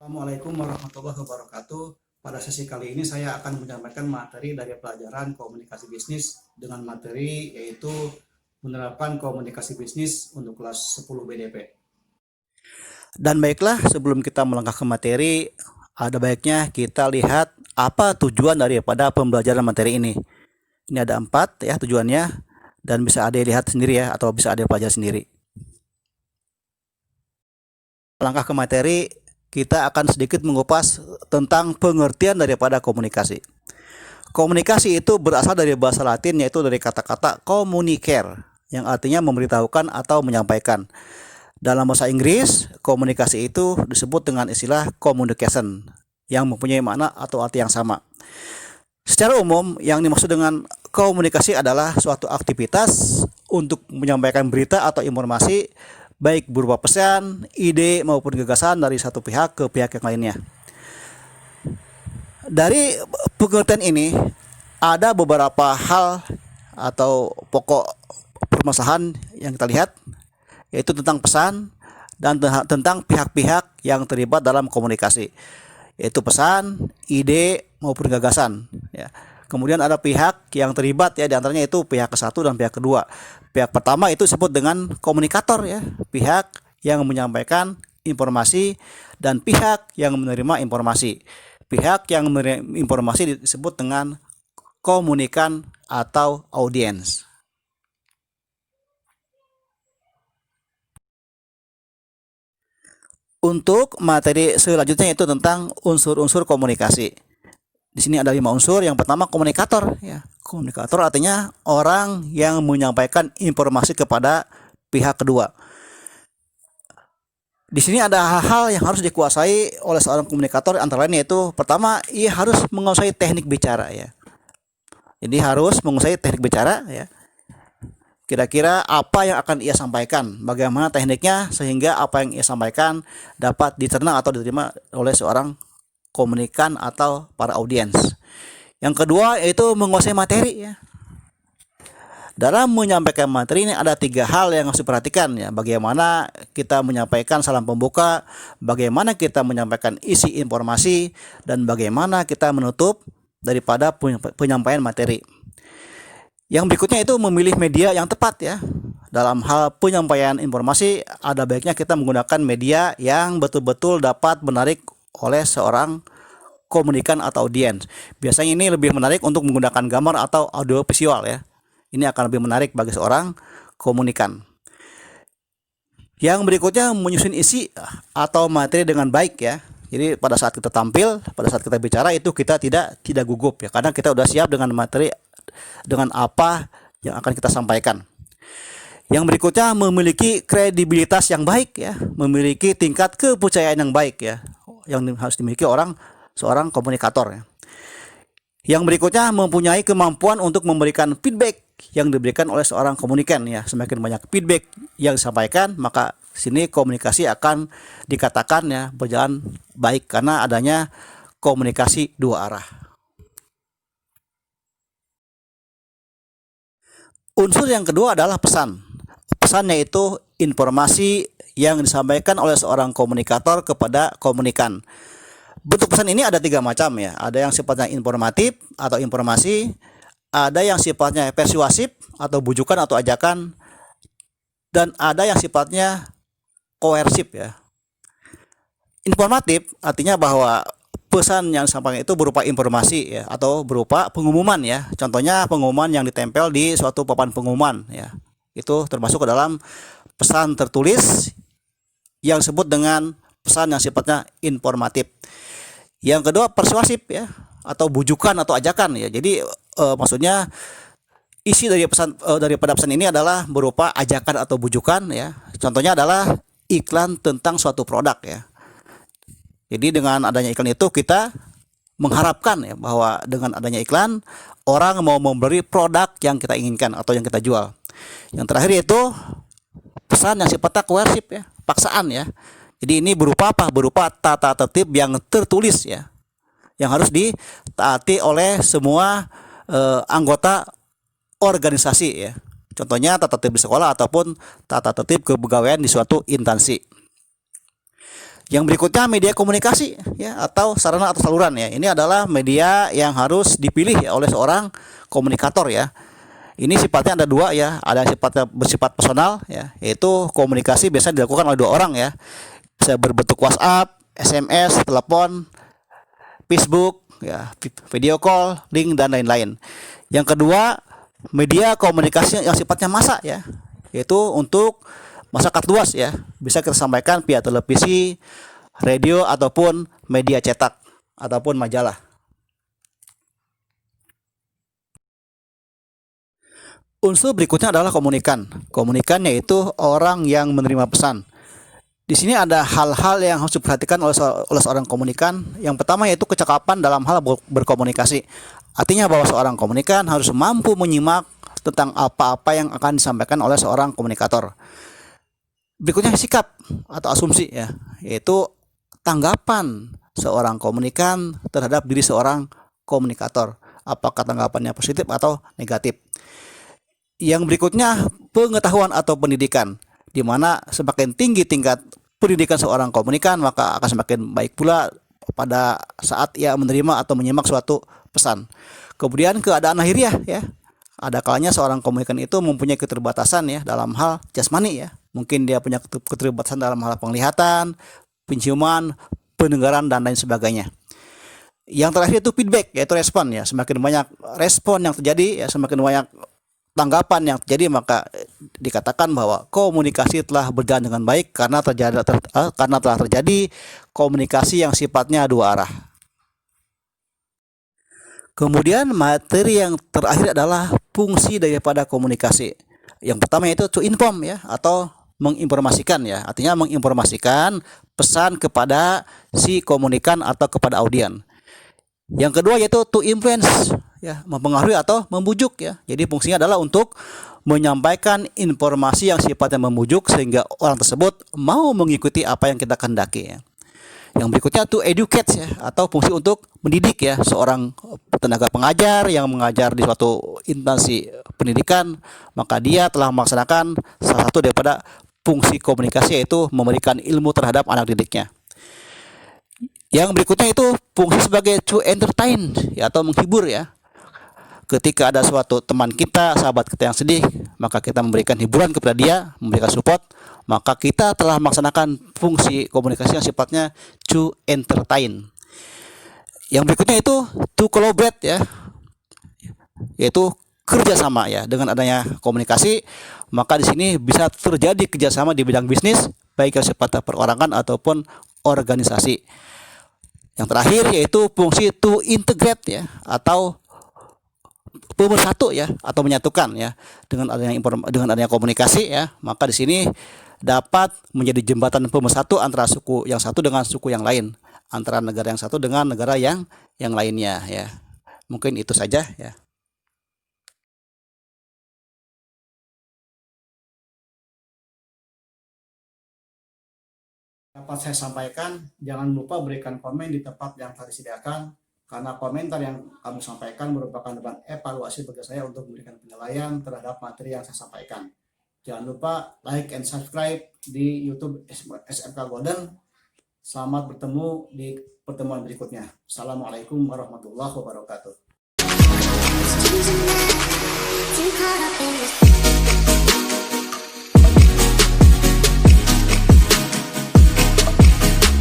Assalamualaikum warahmatullahi wabarakatuh. Pada sesi kali ini saya akan menyampaikan materi dari pelajaran komunikasi bisnis dengan materi yaitu menerapkan komunikasi bisnis untuk kelas 10 BDP. Dan baiklah, sebelum kita melangkah ke materi, ada baiknya kita lihat apa tujuan daripada pembelajaran materi ini. Ini ada 4 ya tujuannya, dan bisa ada lihat sendiri ya, atau bisa ada pelajari sendiri. Langkah ke materi, kita akan sedikit mengupas tentang pengertian daripada komunikasi. Komunikasi itu berasal dari bahasa Latin, yaitu dari kata-kata communicare, yang artinya memberitahukan atau menyampaikan. Dalam bahasa Inggris, komunikasi itu disebut dengan istilah communication, yang mempunyai makna atau arti yang sama. Secara umum, yang dimaksud dengan komunikasi adalah suatu aktivitas untuk menyampaikan berita atau informasi, baik berupa pesan, ide, maupun gagasan dari satu pihak ke pihak yang lainnya. Dari pengertian ini, ada beberapa hal atau pokok permasalahan yang kita lihat, yaitu tentang pesan dan tentang pihak-pihak yang terlibat dalam komunikasi, yaitu pesan, ide, maupun gagasan ya. Kemudian ada pihak yang terlibat ya, diantaranya itu pihak ke satu dan pihak kedua. Pihak pertama itu disebut dengan komunikator ya, pihak yang menyampaikan informasi dan pihak yang menerima informasi. Pihak yang menerima informasi disebut dengan komunikan atau audiens. Untuk materi selanjutnya itu tentang unsur-unsur komunikasi. Di sini ada 5 unsur. Yang pertama komunikator ya. Komunikator artinya orang yang menyampaikan informasi kepada pihak kedua. Di sini ada hal-hal yang harus dikuasai oleh seorang komunikator, antara lain yaitu pertama, ia harus menguasai teknik bicara ya. Jadi harus menguasai teknik bicara ya. Kira-kira apa yang akan ia sampaikan, bagaimana tekniknya sehingga apa yang ia sampaikan dapat dicerna atau diterima oleh seorang komunikan atau para audiens. Yang kedua yaitu menguasai materi ya. Dalam menyampaikan materi ini ada 3 hal yang harus diperhatikan ya. Bagaimana kita menyampaikan salam pembuka, bagaimana kita menyampaikan isi informasi, dan bagaimana kita menutup daripada penyampaian materi. Yang berikutnya itu memilih media yang tepat ya. Dalam hal penyampaian informasi, ada baiknya kita menggunakan media yang betul-betul dapat menarik oleh seorang komunikan atau audiens. Biasanya ini lebih menarik untuk menggunakan gambar atau audio visual ya. Ini akan lebih menarik bagi seorang komunikan. Yang berikutnya menyusun isi atau materi dengan baik ya. Jadi pada saat kita tampil, pada saat kita bicara itu kita tidak gugup ya, karena kita sudah siap dengan materi, dengan apa yang akan kita sampaikan. Yang berikutnya memiliki kredibilitas yang baik ya, memiliki tingkat kepercayaan yang baik ya, yang harus dimiliki seorang komunikator ya. Yang berikutnya mempunyai kemampuan untuk memberikan feedback yang diberikan oleh seorang komunikan ya. Semakin banyak feedback yang disampaikan, maka sini komunikasi akan dikatakan ya berjalan baik karena adanya komunikasi 2 arah. Unsur yang kedua adalah pesan. Pesannya itu informasi yang disampaikan oleh seorang komunikator kepada komunikan. Bentuk pesan ini ada 3 macam ya. Ada yang sifatnya informatif atau informasi, ada yang sifatnya persuasif atau bujukan atau ajakan, dan ada yang sifatnya koersif ya. Informatif artinya bahwa pesan yang disampaikan itu berupa informasi ya, atau berupa pengumuman ya. Contohnya pengumuman yang ditempel di suatu papan pengumuman ya. Itu termasuk ke dalam pesan tertulis yang disebut dengan pesan yang sifatnya informatif. Yang kedua persuasif ya, atau bujukan atau ajakan ya. Jadi maksudnya isi dari daripada pesan ini adalah berupa ajakan atau bujukan ya. Contohnya adalah iklan tentang suatu produk ya. Jadi dengan adanya iklan itu kita mengharapkan ya bahwa dengan adanya iklan orang mau membeli produk yang kita inginkan atau yang kita jual. Yang terakhir yaitu pesan yang sifatnya koersif ya, paksaan ya. Jadi ini berupa apa? Berupa tata tertib yang tertulis ya, yang harus ditaati oleh semua anggota organisasi ya. Contohnya tata tertib di sekolah ataupun tata tertib kepegawaian di suatu instansi. Yang berikutnya media komunikasi ya, atau sarana atau saluran ya. Ini adalah media yang harus dipilih ya oleh seorang komunikator ya. Ini sifatnya ada dua ya, ada yang sifatnya bersifat personal ya, yaitu komunikasi biasanya dilakukan oleh dua orang ya. Bisa berbentuk WhatsApp, SMS, telepon, Facebook ya, video call, link dan lain-lain. Yang kedua, media komunikasi yang sifatnya massa ya, yaitu untuk masyarakat luas ya. Bisa kita sampaikan via televisi, radio ataupun media cetak ataupun majalah. Unsur berikutnya adalah komunikan. Komunikan yaitu orang yang menerima pesan. Di sini ada hal-hal yang harus diperhatikan oleh seorang komunikan. Yang pertama yaitu kecakapan dalam hal berkomunikasi. Artinya bahwa seorang komunikan harus mampu menyimak tentang apa-apa yang akan disampaikan oleh seorang komunikator. Berikutnya sikap atau asumsi ya, yaitu tanggapan seorang komunikan terhadap diri seorang komunikator. Apakah tanggapannya positif atau negatif? Yang berikutnya pengetahuan atau pendidikan, di mana semakin tinggi tingkat pendidikan seorang komunikan maka akan semakin baik pula pada saat ia menerima atau menyimak suatu pesan. Kemudian keadaan lahiriah ya. Ada kalanya seorang komunikan itu mempunyai keterbatasan ya dalam hal jasmani ya. Mungkin dia punya keterbatasan dalam hal penglihatan, penciuman, pendengaran dan lain sebagainya. Yang terakhir itu feedback, yaitu respon ya. Semakin banyak respon yang terjadi ya, semakin banyak tanggapan yang terjadi, maka dikatakan bahwa komunikasi telah berjalan dengan baik karena telah terjadi komunikasi yang sifatnya dua arah. Kemudian materi yang terakhir adalah fungsi daripada komunikasi. Yang pertama yaitu to inform ya, atau menginformasikan ya. Artinya menginformasikan pesan kepada si komunikan atau kepada audien. Yang kedua yaitu to influence ya, mempengaruhi atau membujuk ya. Jadi fungsinya adalah untuk menyampaikan informasi yang sifatnya membujuk sehingga orang tersebut mau mengikuti apa yang kita kehendaki ya. Yang berikutnya to educate ya, atau fungsi untuk mendidik ya. Seorang tenaga pengajar yang mengajar di suatu instansi pendidikan, maka dia telah melaksanakan salah satu daripada fungsi komunikasi, yaitu memberikan ilmu terhadap anak didiknya. Yang berikutnya itu fungsi sebagai to entertain ya, atau menghibur ya. Ketika ada suatu teman kita, sahabat kita yang sedih, maka kita memberikan hiburan kepada dia, memberikan support, maka kita telah melaksanakan fungsi komunikasi yang sifatnya to entertain. Yang berikutnya itu to collaborate ya, yaitu kerjasama ya. Dengan adanya komunikasi, maka di sini bisa terjadi kerjasama di bidang bisnis, baik yang sifatnya perorangan ataupun organisasi. Yang terakhir yaitu fungsi to integrate ya, atau pemersatu ya, atau menyatukan ya. Dengan adanya komunikasi ya, maka di sini dapat menjadi jembatan pemersatu antara suku yang satu dengan suku yang lain, antara negara yang satu dengan negara yang lainnya ya. Mungkin itu saja ya. Dapat saya sampaikan, jangan lupa berikan komen di tempat yang telah disediakan, karena komentar yang kamu sampaikan merupakan bahan evaluasi bagi saya untuk memberikan penilaian terhadap materi yang saya sampaikan. Jangan lupa like and subscribe di YouTube SMK Golden. Selamat bertemu di pertemuan berikutnya. Assalamualaikum warahmatullahi wabarakatuh.